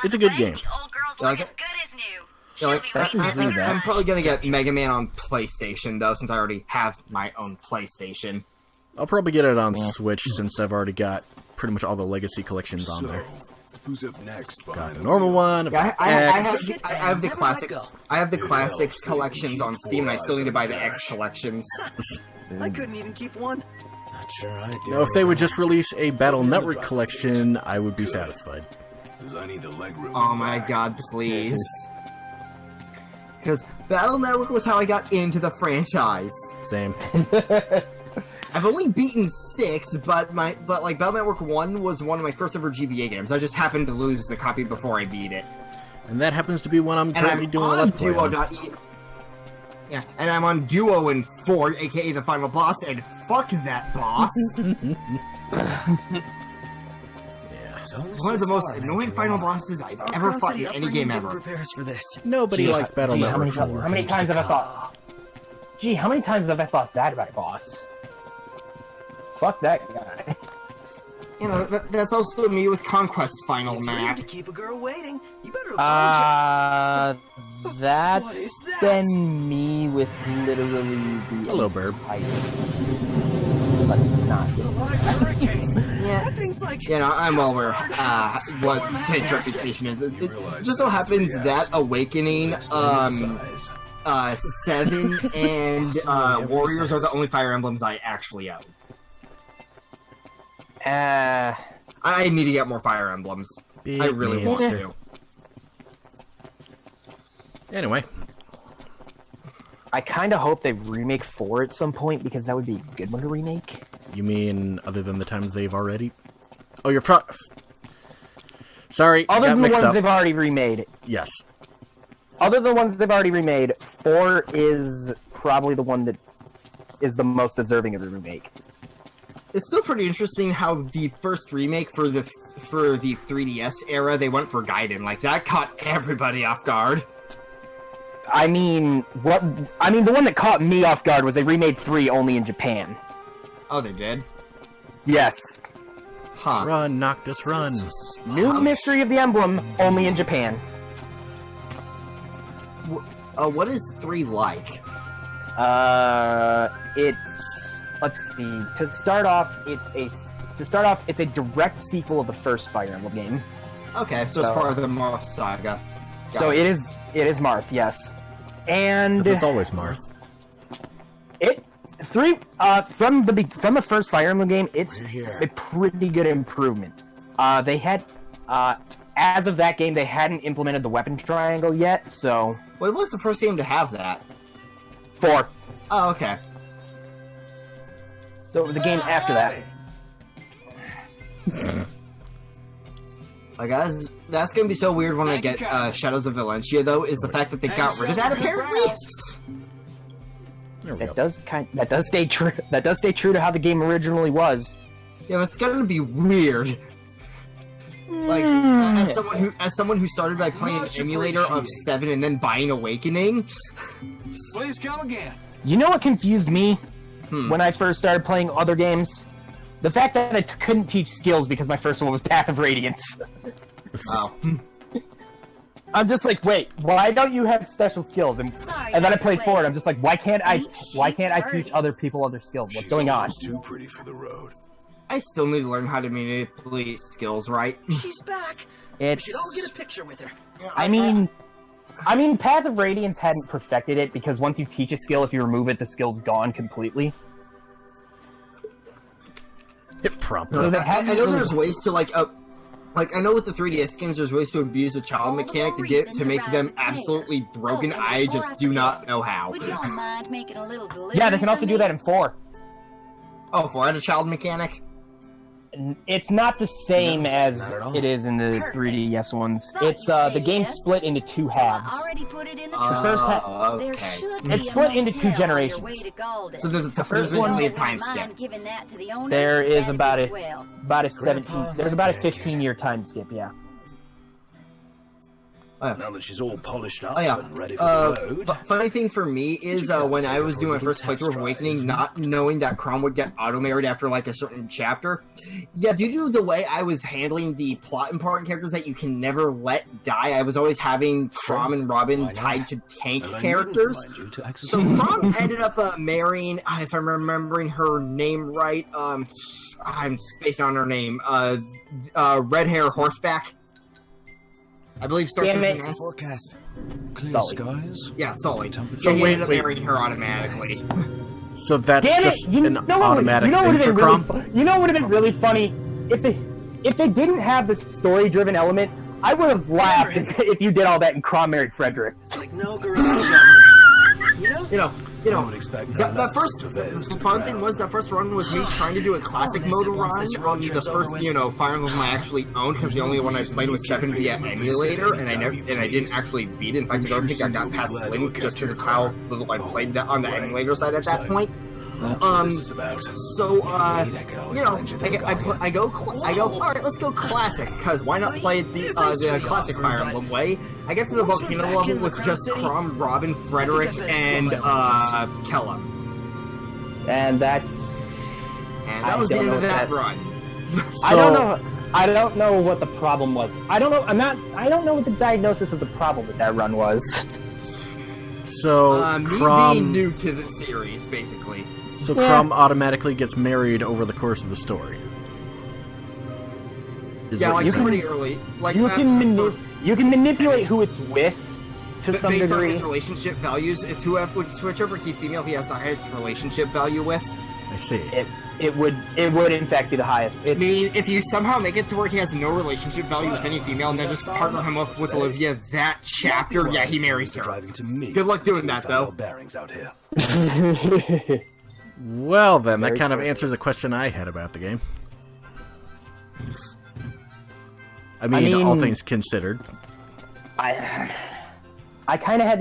Speaker 2: It's a good game.
Speaker 7: The old girl's
Speaker 1: Like
Speaker 7: looking
Speaker 1: it?
Speaker 7: good as new.
Speaker 1: Yeah, like,
Speaker 3: That's a zoo, that.
Speaker 1: I'm probably gonna get Mega Man on PlayStation though, since I already have my own PlayStation.
Speaker 2: I'll probably get it on Switch since I've already got pretty much all the Legacy collections on there.
Speaker 5: Who's up next?
Speaker 2: Got the normal one.
Speaker 1: Yeah,
Speaker 2: X.
Speaker 1: I have the classic. I have the classic collections on Steam. I still need to buy the X collections.
Speaker 6: I couldn't even keep one.
Speaker 5: Not sure I do.
Speaker 2: Now, if they would just release a Battle Network collection, I would be satisfied.
Speaker 5: Because I need the leg room.
Speaker 1: Oh my god, please. Because Battle Network was how I got into the franchise.
Speaker 2: Same.
Speaker 1: I've only beaten 6, but like Battle Network 1 was one of my first ever GBA games. I just happened to lose the copy before I beat it.
Speaker 2: And that happens to be one I'm
Speaker 1: And
Speaker 2: currently
Speaker 1: I'm
Speaker 2: doing a
Speaker 1: on
Speaker 2: Let's Play on.
Speaker 1: Duo.e. Yeah, and I'm on Duo in 4, aka the final boss, and fuck that boss. One of the most annoying final bosses I've ever fought in any game ever.
Speaker 6: Prepare us for this.
Speaker 2: Nobody likes Battle Network 4.
Speaker 3: How many times have I thought? Gee, how many times have I thought that about a boss? Fuck that guy.
Speaker 1: You know, that's also me with Conquest's final
Speaker 6: It's
Speaker 1: map.
Speaker 6: rude to keep a girl waiting. You better apologize. What
Speaker 3: That's
Speaker 6: is that?
Speaker 3: been me with literally the.
Speaker 2: Hello, Burb.
Speaker 3: Let's not get
Speaker 1: Yeah,
Speaker 6: That thing's like.
Speaker 1: you know, I'm well aware what Pitch reputation is. It just so happens that Awakening, 7 and Warriors are the only Fire Emblems I actually own. I need to get more Fire Emblems. I really want to.
Speaker 2: Anyway,
Speaker 3: I kind of hope they remake 4 at some point because that would be a good one to remake.
Speaker 2: you mean other than the times they've already... Oh, you're Sorry,
Speaker 3: Other
Speaker 2: got
Speaker 3: than the
Speaker 2: mixed
Speaker 3: ones
Speaker 2: up.
Speaker 3: they've already remade.
Speaker 2: Yes.
Speaker 3: Other than the ones they've already remade, 4 is probably the one that is the most deserving of a remake.
Speaker 1: It's still pretty interesting how the first remake for the 3DS era, they went for Gaiden. Like, that caught everybody off guard.
Speaker 3: I mean, the one that caught me off guard was they remade 3 only in Japan.
Speaker 1: Oh, they did?
Speaker 3: Yes.
Speaker 1: Huh.
Speaker 2: Run, Noctis, run.
Speaker 3: New Mystery of the Emblem, only in Japan.
Speaker 1: What is 3 like?
Speaker 3: It's, let's see. To start off, it's a direct sequel of the first Fire Emblem game.
Speaker 1: Okay, so it's part of the Marth saga.
Speaker 3: So it is Marth, yes. And
Speaker 2: It's always Marth.
Speaker 3: from the first Fire Emblem game, it's a pretty good improvement. They had as of that game, they hadn't implemented the weapon triangle yet, so
Speaker 1: What was the first game to have that?
Speaker 3: 4.
Speaker 1: Oh, okay.
Speaker 3: So it was a game after that.
Speaker 1: Like, that's gonna be so weird when I get Shadows of Valentia, though, is the fact that they got rid of that, apparently?
Speaker 2: There we go.
Speaker 3: That does stay true. That does stay true to how the game originally was.
Speaker 1: Yeah, it's gonna be weird. Like, as someone who started by playing an emulator of 7 and then buying Awakening,
Speaker 5: Please come again.
Speaker 3: You know what confused me when I first started playing other games? The fact that I couldn't teach skills because my first one was Path of Radiance.
Speaker 1: oh,
Speaker 3: I'm just like, wait, why don't you have special skills? And then I played 4, and I'm just like, why can't I teach other people other skills? What's going on?
Speaker 5: She's too pretty for the road.
Speaker 1: I still need to learn how to manipulate skills, right?
Speaker 6: She's back.
Speaker 3: It's.
Speaker 6: We should all get a picture with her.
Speaker 3: I mean, Path of Radiance hadn't perfected it because once you teach a skill, if you remove it, the skill's gone completely.
Speaker 2: It prompts.
Speaker 3: So they
Speaker 1: I
Speaker 3: hadn't
Speaker 1: know
Speaker 3: really-
Speaker 1: there's ways to like I know with the 3DS games, there's ways to abuse the child mechanic to make them absolutely broken. I just do not know how.
Speaker 7: Would y'all mind making a little delivery?
Speaker 3: Yeah, they can also do that in 4.
Speaker 1: Oh, for a child mechanic?
Speaker 3: It's not the same as
Speaker 5: not at all.
Speaker 3: it is in the 3DS ones. It's the game's split into 2 halves.
Speaker 7: Already put it in the
Speaker 3: The first half.
Speaker 7: There
Speaker 1: Okay.
Speaker 7: should
Speaker 3: It's
Speaker 7: be a
Speaker 3: split into 2
Speaker 7: motel on your
Speaker 3: generations.
Speaker 7: way to Golden.
Speaker 1: So there's
Speaker 3: first one-
Speaker 1: basically a time skip.
Speaker 7: Mind giving that to the owner?
Speaker 3: There is
Speaker 7: That'd
Speaker 3: about
Speaker 7: be
Speaker 3: a
Speaker 7: swell.
Speaker 3: about a 17. There's about a 15-year time skip. Yeah.
Speaker 5: Now that she's all polished up
Speaker 1: Oh yeah.
Speaker 5: and ready for the road.
Speaker 1: Funny thing for me is when I was doing my first playthrough of Awakening, not knowing that Chrom would get auto-married after like a certain chapter. Yeah, due to the way I was handling the plot important characters that you can never let die, I was always having Chrom and Robin
Speaker 5: Why not?
Speaker 1: tied to tank
Speaker 5: And I
Speaker 1: characters.
Speaker 5: needn't remind you to
Speaker 1: So
Speaker 5: exercise.
Speaker 1: Chrom ended up marrying, if I'm remembering her name right, I'm spacing on her name, red hair horseback. I believe starts
Speaker 3: Damn
Speaker 1: with
Speaker 3: it.
Speaker 1: an S.
Speaker 6: Forecast.
Speaker 5: Clear
Speaker 3: Sully.
Speaker 5: skies.
Speaker 1: Yeah, Sully.
Speaker 5: Temperature.
Speaker 1: So he
Speaker 2: wait,
Speaker 1: ended up
Speaker 2: wait.
Speaker 1: marrying her automatically.
Speaker 2: So that's
Speaker 3: Damn it!
Speaker 2: just an
Speaker 3: what
Speaker 2: automatic
Speaker 3: would
Speaker 2: thing
Speaker 3: have
Speaker 2: for
Speaker 3: been really,
Speaker 2: Crom?
Speaker 3: you know what would have been really funny if they didn't have this story-driven element. I would have laughed if you did all that and Crom married Frederick.
Speaker 6: It's like no garage. You know?
Speaker 1: You
Speaker 5: I
Speaker 1: know,
Speaker 5: would expect no
Speaker 1: that
Speaker 5: less
Speaker 1: first,
Speaker 5: surveyors
Speaker 1: the
Speaker 5: to
Speaker 1: fun
Speaker 5: drown.
Speaker 1: thing was that first run was me trying to do a classic
Speaker 6: this-
Speaker 1: mode
Speaker 6: once
Speaker 1: run
Speaker 6: this
Speaker 1: on
Speaker 6: road
Speaker 1: the
Speaker 6: trip's
Speaker 1: first,
Speaker 6: over
Speaker 1: you
Speaker 6: with.
Speaker 1: know, Fire Emblem I actually owned, because the only one I played was 7 via emulator, and I didn't actually beat it. In fact, I don't think I got past Link just because of how little I played that on the emulator side at that point.
Speaker 5: That's what this is about.
Speaker 1: So, you know, I go, alright, let's go classic, because why not play the classic Fire Emblem way? I get to the volcano level with just Crom, Robin, Frederick, and, Kella.
Speaker 3: And that's.
Speaker 1: And that
Speaker 3: I
Speaker 1: was the
Speaker 3: don't
Speaker 1: end
Speaker 3: know
Speaker 1: of that
Speaker 3: what
Speaker 1: run.
Speaker 3: I don't know what the problem was. I don't know what the diagnosis of the problem with that run was.
Speaker 2: So
Speaker 1: Me
Speaker 2: Crom,
Speaker 1: being new to the series, basically.
Speaker 2: so Crom automatically gets married over the course of the story. Is
Speaker 1: Yeah,
Speaker 2: what
Speaker 1: like
Speaker 2: you're saying.
Speaker 1: pretty early. Like
Speaker 3: You can
Speaker 1: first,
Speaker 3: you can manipulate who it's with to some
Speaker 1: based on
Speaker 3: degree.
Speaker 1: his relationship values, is whichever key female he has the highest relationship value with.
Speaker 2: I see.
Speaker 3: It would in fact be the highest.
Speaker 1: I
Speaker 3: It's
Speaker 1: mean, if you somehow make it to where he has no relationship value with any female, and then just partner him up with Olivia that chapter, yeah, he marries her.
Speaker 5: Driving to me.
Speaker 1: Good luck doing that, though.
Speaker 5: Bearings out here.
Speaker 2: Well, then, that
Speaker 3: Very
Speaker 2: kind of
Speaker 3: true.
Speaker 2: answers a question I had about the game. I mean, all
Speaker 3: mean-
Speaker 2: things considered.
Speaker 3: I kind of had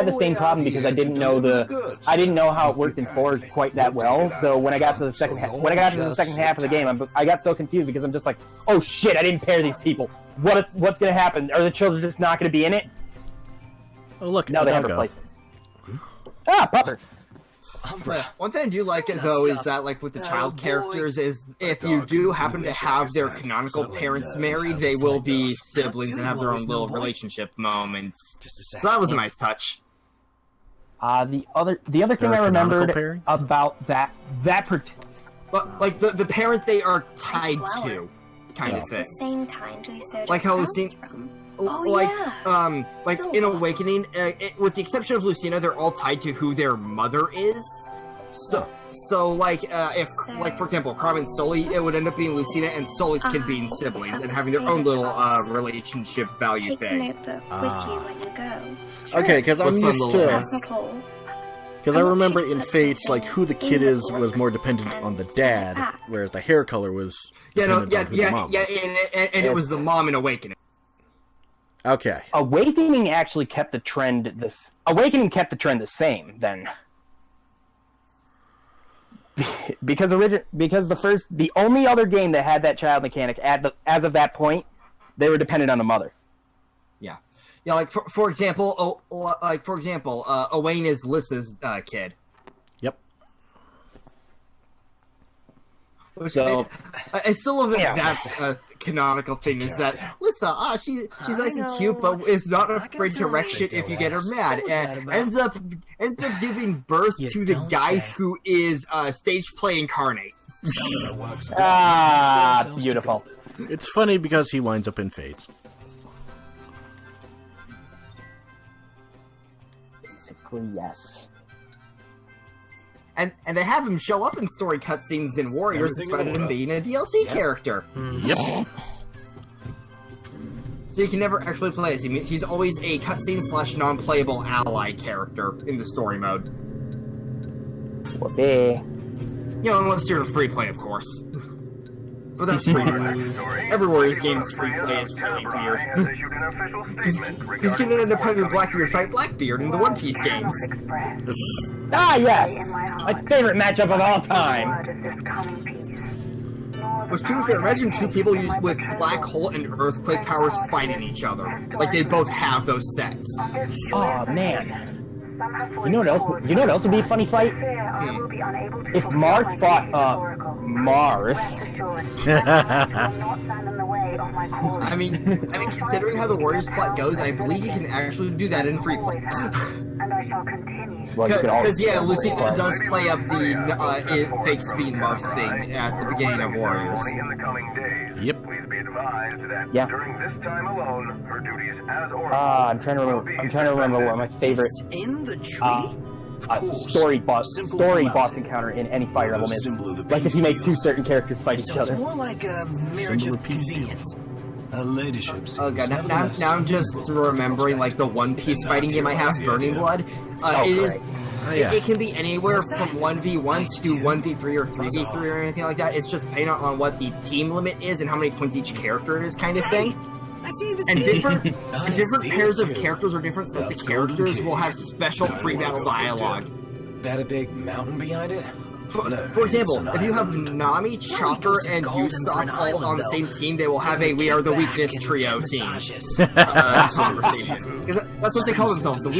Speaker 3: the same problem because I didn't know how it worked in 4 quite that well. So when I got to the second half of the game, I got so confused because I'm just like, oh shit, I didn't pair these people. What's gonna happen? Are the children just not gonna be in it?
Speaker 2: Oh, look,
Speaker 3: No, they have
Speaker 2: doggo.
Speaker 3: replacements. Ah, pupper.
Speaker 1: One thing I do like it though is that, like with the child characters, is if you do happen to have their canonical parents married, they will be siblings and have their own little relationship moments.
Speaker 6: Just a
Speaker 1: So
Speaker 6: second.
Speaker 1: that was a nice touch.
Speaker 3: The other thing
Speaker 2: There
Speaker 3: I
Speaker 2: are canonical
Speaker 3: remembered
Speaker 2: pairings?
Speaker 3: about that
Speaker 1: But like the parent they are tied
Speaker 7: flower.
Speaker 1: to, kind of
Speaker 8: The
Speaker 1: thing.
Speaker 8: same kind we sewed
Speaker 1: Like
Speaker 8: our
Speaker 1: how
Speaker 8: crowns
Speaker 1: Lucina,
Speaker 8: from.
Speaker 7: Oh,
Speaker 1: like
Speaker 7: yeah.
Speaker 1: like
Speaker 7: So
Speaker 1: in
Speaker 7: awesome.
Speaker 1: Awakening, with the exception of Lucina, they're all tied to who their mother is. So like if like for example, Crom and Sully, it would end up being Lucina and Sully's kid being siblings and having their own little relationship value
Speaker 8: Take the
Speaker 1: thing.
Speaker 8: notebook with you when you go.
Speaker 2: Okay, because I'm
Speaker 1: What's
Speaker 2: used
Speaker 1: on the
Speaker 2: to...
Speaker 8: Pass Nicole.
Speaker 2: Because I remember in Fates, like, who the kid is was more dependent on the dad, whereas the hair color was
Speaker 1: Yeah, no,
Speaker 2: dependent
Speaker 1: yeah,
Speaker 2: on who the
Speaker 1: yeah,
Speaker 2: mom was.
Speaker 1: yeah, and it was the mom in Awakening.
Speaker 2: Okay.
Speaker 3: Awakening actually kept the trend the same then. Because the only other game that had that child mechanic as of that point, they were dependent on the mother.
Speaker 1: Yeah, like for example, Owain is Lissa's kid.
Speaker 2: Yep.
Speaker 1: Which
Speaker 3: So-
Speaker 1: I still love that
Speaker 3: Yeah.
Speaker 1: that canonical thing is that Lissa, she's nice and cute, but is not afraid to wreck shit if you get her mad, and ends up giving birth to the guy who is stage play incarnate.
Speaker 3: Ah, beautiful.
Speaker 2: It's funny because he winds up in Fates.
Speaker 3: Basically, yes.
Speaker 1: And they have him show up in story cutscenes in Warriors despite him being a DLC character.
Speaker 2: Yep.
Speaker 1: So you can never actually play as him. He's always a cutscene / non-playable ally character in the story mode.
Speaker 3: Whoopee.
Speaker 1: You know, unless you're in free play, of course. But that's free. Every Warriors game's free play is really weird. He's gonna end up having Blackbeard fight Blackbeard in the One Piece games.
Speaker 3: Ah, yes! My favorite matchup of all time.
Speaker 1: Which, to be fair, imagine two people with Black Hole and Earthquake powers fighting each other. Like, they both have those sets.
Speaker 3: Oh, man. You know what else would be a funny fight? If Marth fought, Marth.
Speaker 1: I mean, considering how the Warriors plot goes, I believe you can actually do that in free play.
Speaker 3: Well, you could always
Speaker 1: Because, yeah, Lucina does play up the fake speed mark thing at the beginning of Warriors.
Speaker 2: Yep.
Speaker 9: advised that
Speaker 3: Yeah.
Speaker 9: during this time alone, her duties as Oracle.
Speaker 3: I'm trying to remember what my favorite
Speaker 6: In the treaty?
Speaker 3: story boss encounter in any Fire Emblem is. Like if you make two certain characters fight each
Speaker 6: So it's
Speaker 3: other.
Speaker 6: more like a marriage
Speaker 5: Symbol
Speaker 6: of
Speaker 5: of peace.
Speaker 6: convenience.
Speaker 5: A ladyship
Speaker 1: Oh god, now I'm just remembering like the One Piece fighting game I have, Burning Blood. It is.
Speaker 2: yeah.
Speaker 1: It can be anywhere from 1v1 to 1v3 or 3v3 or anything like that. It's just depending on what the team limit is and how many points each character is, kind of thing.
Speaker 6: I see the
Speaker 1: And
Speaker 6: scene.
Speaker 1: different pairs of characters or different sets of characters will have special pre-battle dialogue.
Speaker 4: That a big mountain behind it?
Speaker 1: For example, if you have Nami, Chopper, and Usopp all on the same team, they will have a "We Are the Weakness" trio team conversation. Because that's what they call themselves, the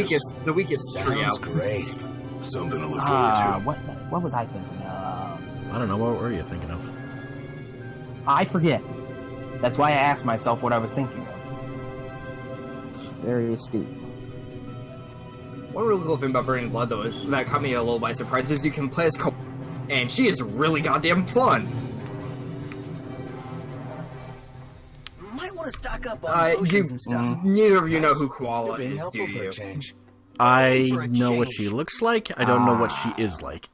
Speaker 1: weakest trio.
Speaker 4: Sounds great.
Speaker 5: Something to look forward to.
Speaker 3: What was I thinking?
Speaker 2: I don't know, what were you thinking of?
Speaker 3: I forget. That's why I asked myself what I was thinking of. Very astute.
Speaker 1: One really cool thing about Burning Blood, though, is that caught me a little by surprise, is you can play as and she is really goddamn fun.
Speaker 6: Might want to stock up on potions and stuff.
Speaker 1: Neither of you know who Koala
Speaker 4: You're being
Speaker 1: is, do
Speaker 4: helpful for
Speaker 1: you?
Speaker 4: a change.
Speaker 2: I
Speaker 6: for a
Speaker 2: know what
Speaker 6: change.
Speaker 2: she looks like. I don't know what she is like.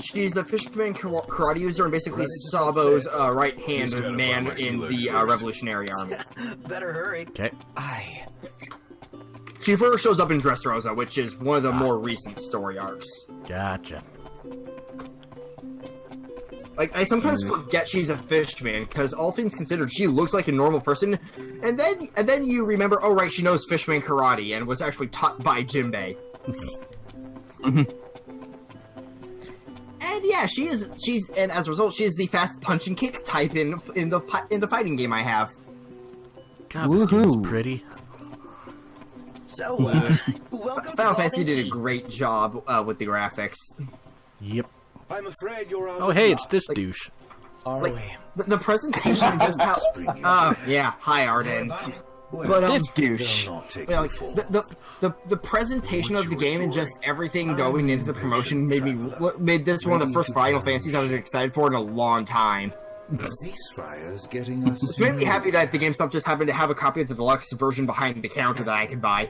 Speaker 1: She's a fisherman karate user and basically Sabo's right-hand man in the Revolutionary Army.
Speaker 6: Better hurry.
Speaker 2: Okay.
Speaker 1: She first shows up in Dressrosa, which is one of the more recent story arcs.
Speaker 2: Gotcha.
Speaker 1: Like, I sometimes forget she's a fishman, because all things considered, she looks like a normal person, and then you remember, oh right, she knows fishman karate, and was actually taught by Jinbei. And yeah, she's and as a result, she is the fast punch and kick type in the fighting game I have.
Speaker 2: God, this game's
Speaker 3: Woohoo.
Speaker 2: pretty.
Speaker 6: So, welcome to
Speaker 1: Final Fantasy
Speaker 6: Golden
Speaker 1: did a
Speaker 6: Key.
Speaker 1: great job with the graphics.
Speaker 2: Yep.
Speaker 9: I'm afraid you're out
Speaker 2: Oh, hey, it's this douche.
Speaker 4: Are
Speaker 1: Like,
Speaker 4: we?
Speaker 1: the presentation, just how. Yeah, hi Arden. But
Speaker 3: This douche.
Speaker 1: yeah, like, the presentation of the game and just everything going into the promotion made this one of the first Final Fantasies I was excited for in a long time.
Speaker 9: Ceasefire's getting us.
Speaker 1: It made me happy that the GameStop just happened to have a copy of the deluxe version behind the counter that I could buy.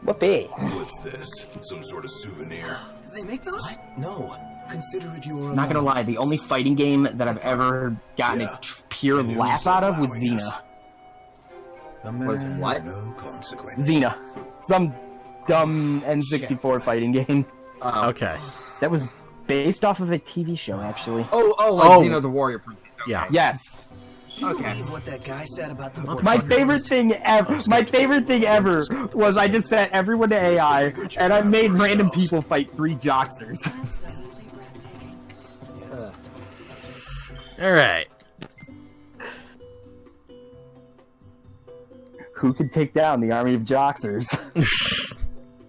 Speaker 3: Whoopee.
Speaker 5: What's this? Some sort of souvenir?
Speaker 6: They make those?
Speaker 4: No.
Speaker 5: Consider it your
Speaker 3: Not gonna lie, the only fighting game that I've ever gotten a pure laugh out of was Xena.
Speaker 1: Was what?
Speaker 9: No consequence.
Speaker 3: Xena. Some dumb N64 fighting game.
Speaker 2: Okay.
Speaker 3: That was based off of a TV show, actually.
Speaker 1: Like
Speaker 2: Oh.
Speaker 1: Xena the Warrior Princess. Okay.
Speaker 2: Yeah.
Speaker 3: Yes.
Speaker 6: You
Speaker 1: Okay.
Speaker 6: believe what that guy said about the
Speaker 3: My favorite thing ever was I just set everyone to AI and I made random people fight 3 Joxers.
Speaker 2: Alright.
Speaker 3: Who could take down the army of Joxers?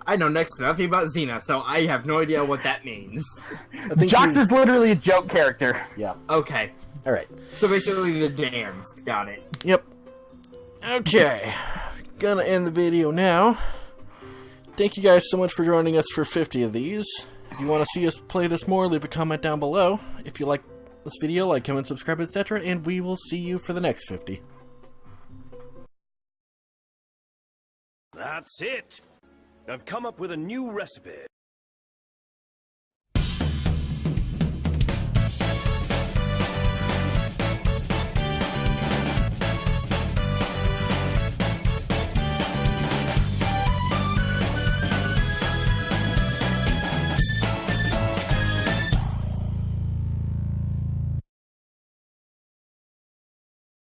Speaker 1: I know next to nothing about Xena, so I have no idea what that means.
Speaker 3: Joxer's literally a joke character.
Speaker 2: Yeah.
Speaker 1: Okay.
Speaker 2: Alright.
Speaker 1: So basically the dams. Got it.
Speaker 2: Yep. Okay. Gonna end the video now. Thank you guys so much for joining us for 50 of these. If you want to see us play this more, leave a comment down below. If you like this video, like, comment, subscribe, etc. And we will see you for the next 50.
Speaker 10: That's it! I've come up with a new recipe.